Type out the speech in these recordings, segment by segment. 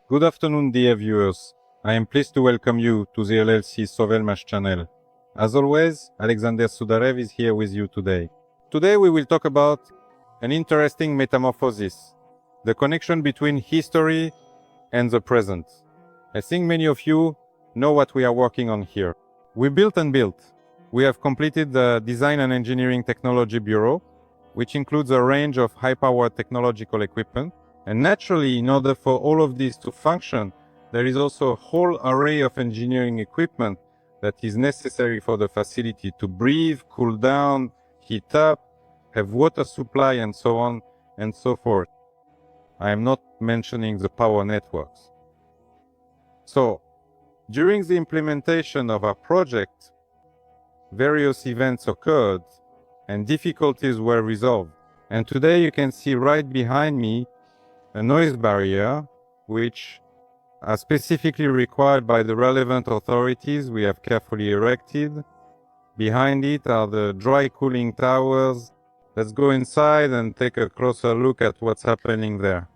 Good afternoon, dear viewers. I am pleased to welcome you to the LLC Sovelmash channel. As always, Alexander Sudarev is here with you today. Today we will talk about an interesting metamorphosis, the connection between history and the present. I think many of you know what we are working on here. We built and built. We have completed the Design and Engineering Technology Bureau, which includes a range of high-powered technological equipment. And naturally, in order for all of this to function, there is also a whole array of engineering equipment that is necessary for the facility to breathe, cool down, heat up, have water supply, and so on and so forth. I am not mentioning the power networks. So, during the implementation of our project, various events occurred and difficulties were resolved. And today you can see right behind me a noise barrier, which are specifically required by the relevant authorities we have carefully erected. Behind it are the dry cooling towers. Let's go inside and take a closer look at what's happening there.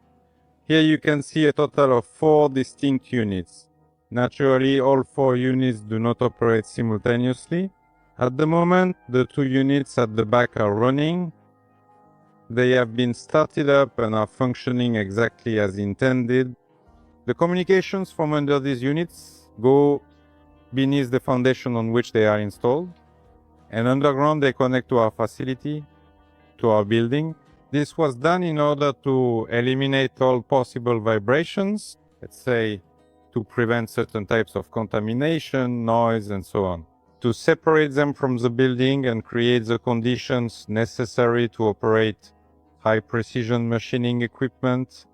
Here you can see a total of 4 distinct units. Naturally, all 4 units do not operate simultaneously. At the moment, the 2 units at the back are running. They have been started up and are functioning exactly as intended. The communications from under these units go beneath the foundation on which they are installed, and underground they connect to our facility, to our building. This was done in order to eliminate all possible vibrations, let's say to prevent certain types of contamination, noise, and so on. To separate them from the building and create the conditions necessary to operate high-precision machining equipment,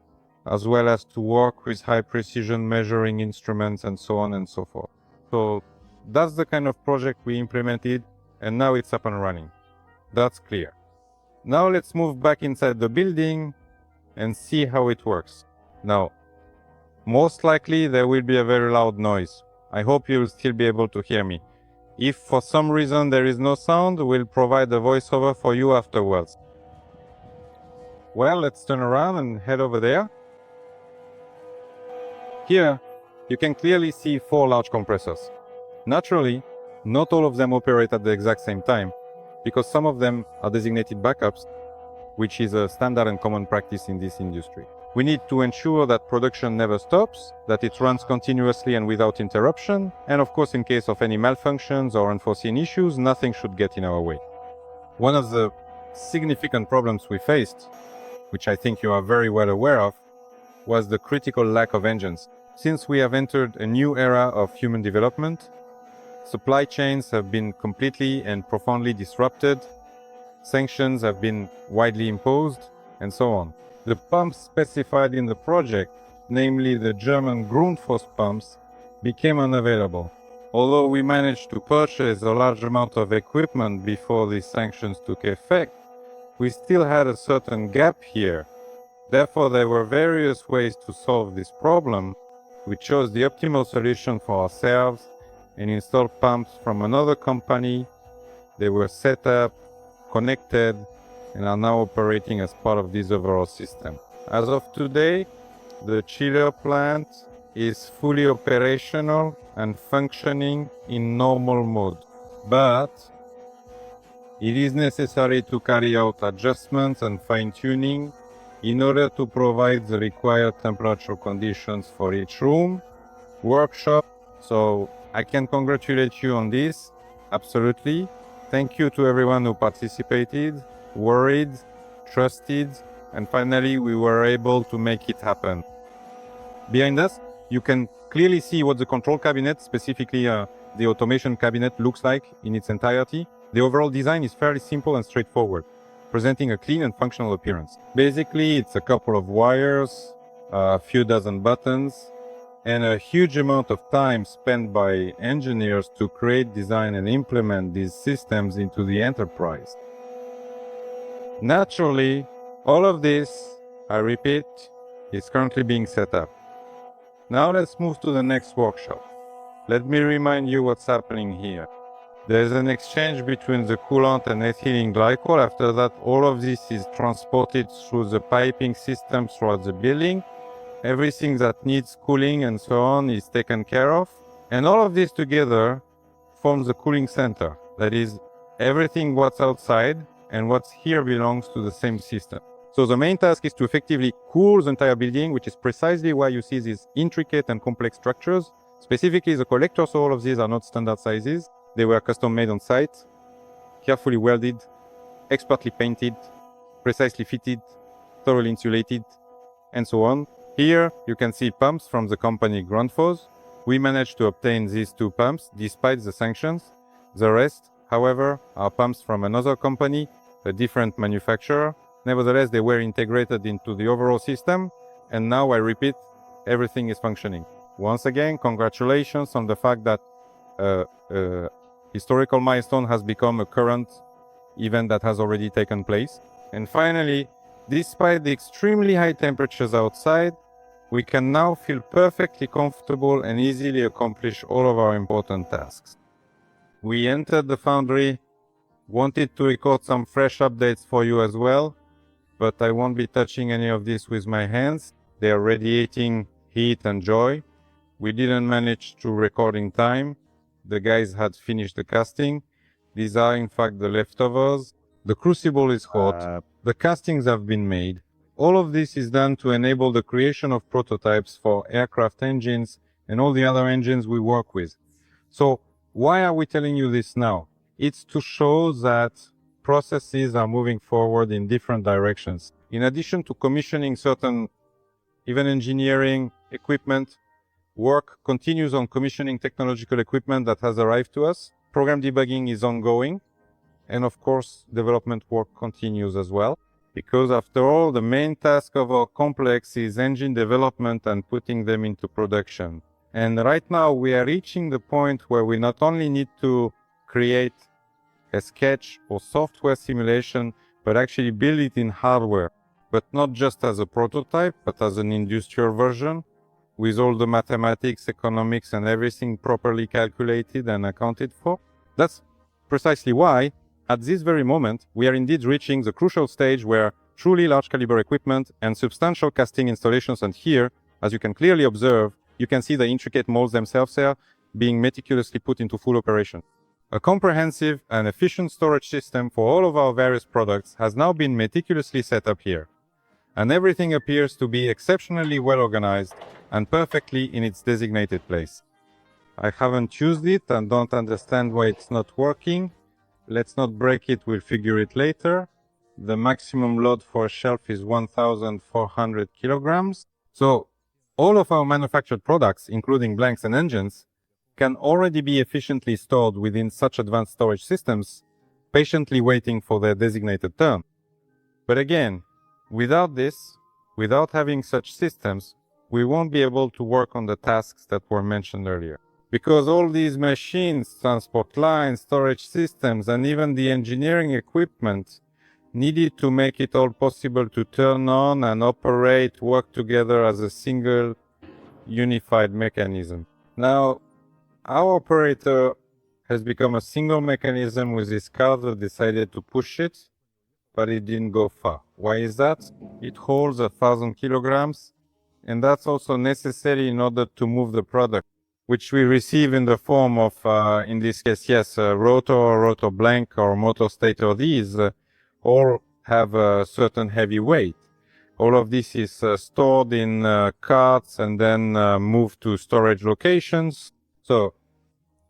as well as to work with high-precision measuring instruments and so on and so forth. So that's the kind of project we implemented, and now it's up and running. That's clear. Now let's move back inside the building and see how it works. Now, most likely there will be a very loud noise. I hope you'll still be able to hear me. If for some reason there is no sound, we'll provide a voiceover for you afterwards. Well, let's turn around and head over there. Here, you can clearly see 4 large compressors. Naturally, not all of them operate at the exact same time, because some of them are designated backups, which is a standard and common practice in this industry. We need to ensure that production never stops, that it runs continuously and without interruption, and of course in case of any malfunctions or unforeseen issues, nothing should get in our way. One of the significant problems we faced, which I think you are very well aware of, was the critical lack of engines. Since we have entered a new era of human development, supply chains have been completely and profoundly disrupted, sanctions have been widely imposed, and so on. The pumps specified in the project, namely the German Grundfos pumps, became unavailable. Although we managed to purchase a large amount of equipment before these sanctions took effect, we still had a certain gap here. Therefore, there were various ways to solve this problem. We chose the optimal solution for ourselves and installed pumps from another company. They were set up, connected, and are now operating as part of this overall system. As of today, the chiller plant is fully operational and functioning in normal mode. But it is necessary to carry out adjustments and fine-tuning in order to provide the required temperature conditions for each room, workshop. So I can congratulate you on this, absolutely. Thank you to everyone who participated, worried, trusted, and finally we were able to make it happen. Behind us, you can clearly see what the control cabinet, specifically the automation cabinet, looks like in its entirety. The overall design is fairly simple and straightforward, presenting a clean and functional appearance. Basically, it's a couple of wires, a few dozen buttons, and a huge amount of time spent by engineers to create, design, and implement these systems into the enterprise. Naturally, all of this, I repeat, is currently being set up. Now let's move to the next workshop. Let me remind you what's happening here. There's an exchange between the coolant and ethylene glycol. After that, all of this is transported through the piping system throughout the building. Everything that needs cooling and so on is taken care of. And all of this together forms the cooling center. That is, everything what's outside and what's here belongs to the same system. So the main task is to effectively cool the entire building, which is precisely why you see these intricate and complex structures. Specifically, the collectors, so all of these are not standard sizes. They were custom made on site, carefully welded, expertly painted, precisely fitted, thoroughly insulated, and so on. Here you can see pumps from the company Grundfos. We managed to obtain these two pumps despite the sanctions. The rest, however, are pumps from another company, a different manufacturer. Nevertheless, they were integrated into the overall system, and now I repeat, everything is functioning. Once again, congratulations on the fact that a historical milestone has become a current event that has already taken place. And finally, despite the extremely high temperatures outside, we can now feel perfectly comfortable and easily accomplish all of our important tasks. We entered the foundry, wanted to record some fresh updates for you as well, but I won't be touching any of this with my hands. They are radiating heat and joy. We didn't manage to record in time. The guys had finished the casting. These are in fact the leftovers. The crucible is hot. The castings have been made. All of this is done to enable the creation of prototypes for aircraft engines and all the other engines we work with. So why are we telling you this now? It's to show that processes are moving forward in different directions. In addition to commissioning certain even engineering equipment, work continues on commissioning technological equipment that has arrived to us. Program debugging is ongoing. And of course, development work continues as well. Because after all, the main task of our complex is engine development and putting them into production. And right now we are reaching the point where we not only need to create a sketch or software simulation, but actually build it in hardware. But not just as a prototype, but as an industrial version, with all the mathematics, economics, and everything properly calculated and accounted for. That's precisely why, at this very moment, we are indeed reaching the crucial stage where truly large caliber equipment and substantial casting installations, and here, as you can clearly observe, you can see the intricate molds themselves here being meticulously put into full operation. A comprehensive and efficient storage system for all of our various products has now been meticulously set up here. And everything appears to be exceptionally well organized and perfectly in its designated place. I haven't used it and don't understand why it's not working. Let's not break it, we'll figure it later. The maximum load for a shelf is 1,400 kilograms. So all of our manufactured products, including blanks and engines, can already be efficiently stored within such advanced storage systems, patiently waiting for their designated turn. But again, without this, without having such systems, we won't be able to work on the tasks that were mentioned earlier. Because all these machines, transport lines, storage systems, and even the engineering equipment needed to make it all possible to turn on and operate, work together as a single unified mechanism. Now, our operator has become a single mechanism with this car that decided to push it, but it didn't go far. Why is that? It holds 1,000 kilograms, and that's also necessary in order to move the product, which we receive in the form of, in this case, yes, rotor blank or motor stator. These all have a certain heavy weight. All of this is stored in carts and then moved to storage locations. So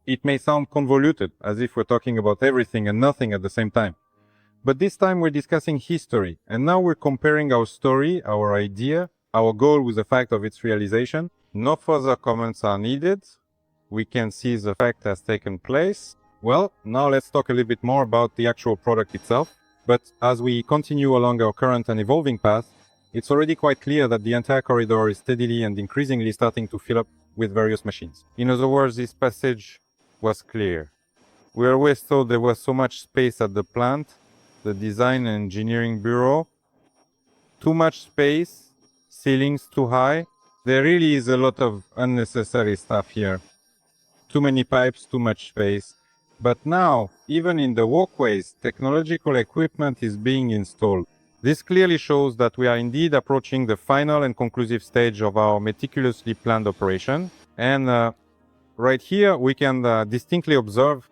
it may sound convoluted, as if we're talking about everything and nothing at the same time. But this time we're discussing history, and now we're comparing our story, our idea, our goal with the fact of its realization. No further comments are needed. We can see the fact has taken place. Well, now let's talk a little bit more about the actual product itself. But as we continue along our current and evolving path, it's already quite clear that the entire corridor is steadily and increasingly starting to fill up with various machines. In other words, this passage was clear. We always thought there was so much space at the plant, the design and engineering bureau. Too much space, ceilings too high. There really is a lot of unnecessary stuff here. Too many pipes, too much space. But now, even in the walkways, technological equipment is being installed. This clearly shows that we are indeed approaching the final and conclusive stage of our meticulously planned operation. And right here, we can distinctly observe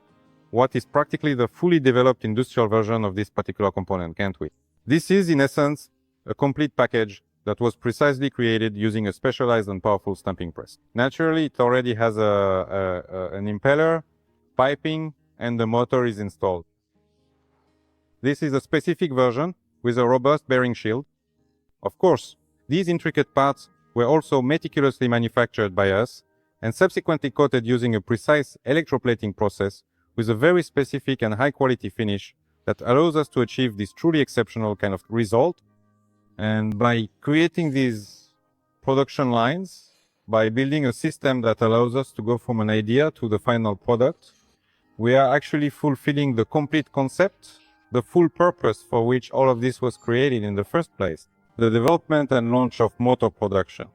what is practically the fully developed industrial version of this particular component, can't we? This is, in essence, a complete package that was precisely created using a specialized and powerful stamping press. Naturally, it already has an impeller, piping, and the motor is installed. This is a specific version with a robust bearing shield. Of course, these intricate parts were also meticulously manufactured by us and subsequently coated using a precise electroplating process with a very specific and high-quality finish that allows us to achieve this truly exceptional kind of result. And by creating these production lines, by building a system that allows us to go from an idea to the final product, we are actually fulfilling the complete concept, the full purpose for which all of this was created in the first place, the development and launch of motor production.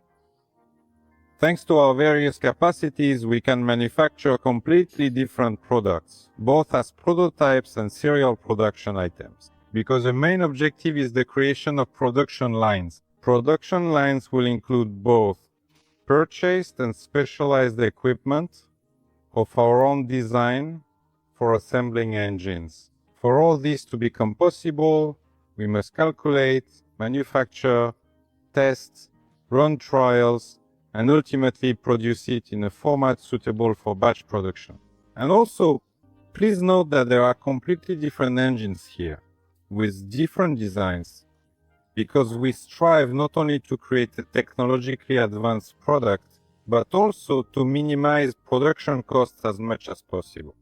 Thanks to our various capacities, we can manufacture completely different products, both as prototypes and serial production items. Because the main objective is the creation of production lines. Production lines will include both purchased and specialized equipment of our own design for assembling engines. For all this to become possible, we must calculate, manufacture, test, run trials, and ultimately produce it in a format suitable for batch production. And also, please note that there are completely different engines here, with different designs, because we strive not only to create a technologically advanced product, but also to minimize production costs as much as possible.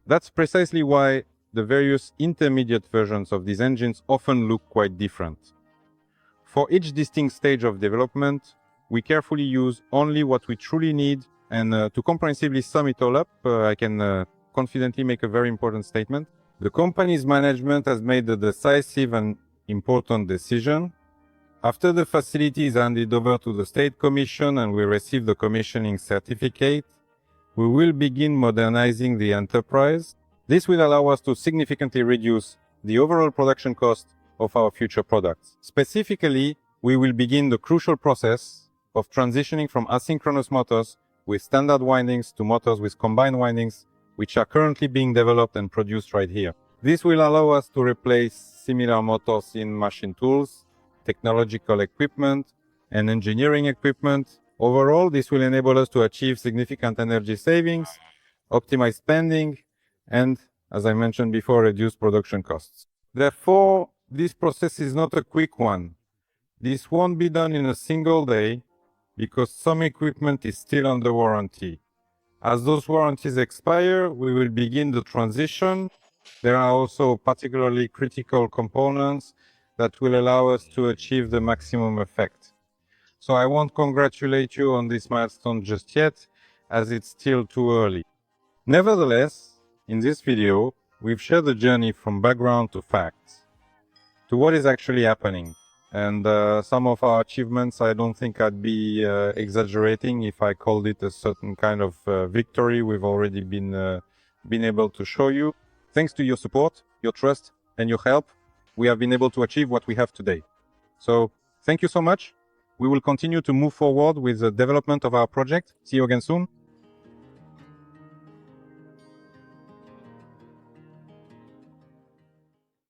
That's precisely why the various intermediate versions of these engines often look quite different. For each distinct stage of development, we carefully use only what we truly need, and to comprehensively sum it all up, I can confidently make a very important statement. The company's management has made a decisive and important decision. After the facility is handed over to the State Commission and we receive the commissioning certificate, we will begin modernizing the enterprise. This will allow us to significantly reduce the overall production cost of our future products. Specifically, we will begin the crucial process of transitioning from asynchronous motors with standard windings to motors with combined windings, which are currently being developed and produced right here. This will allow us to replace similar motors in machine tools, technological equipment, and engineering equipment. Overall, this will enable us to achieve significant energy savings, optimize spending, and, as I mentioned before, reduce production costs. Therefore, this process is not a quick one. This won't be done in a single day, because some equipment is still under warranty. As those warranties expire, we will begin the transition. There are also particularly critical components that will allow us to achieve the maximum effect. So I won't congratulate you on this milestone just yet, as it's still too early. Nevertheless, in this video, we've shared the journey from background to facts, to what is actually happening. And some of our achievements, I don't think I'd be exaggerating if I called it a certain kind of victory we've already been able to show you. Thanks to your support, your trust, and your help, we have been able to achieve what we have today. So, thank you so much. We will continue to move forward with the development of our project. See you again soon.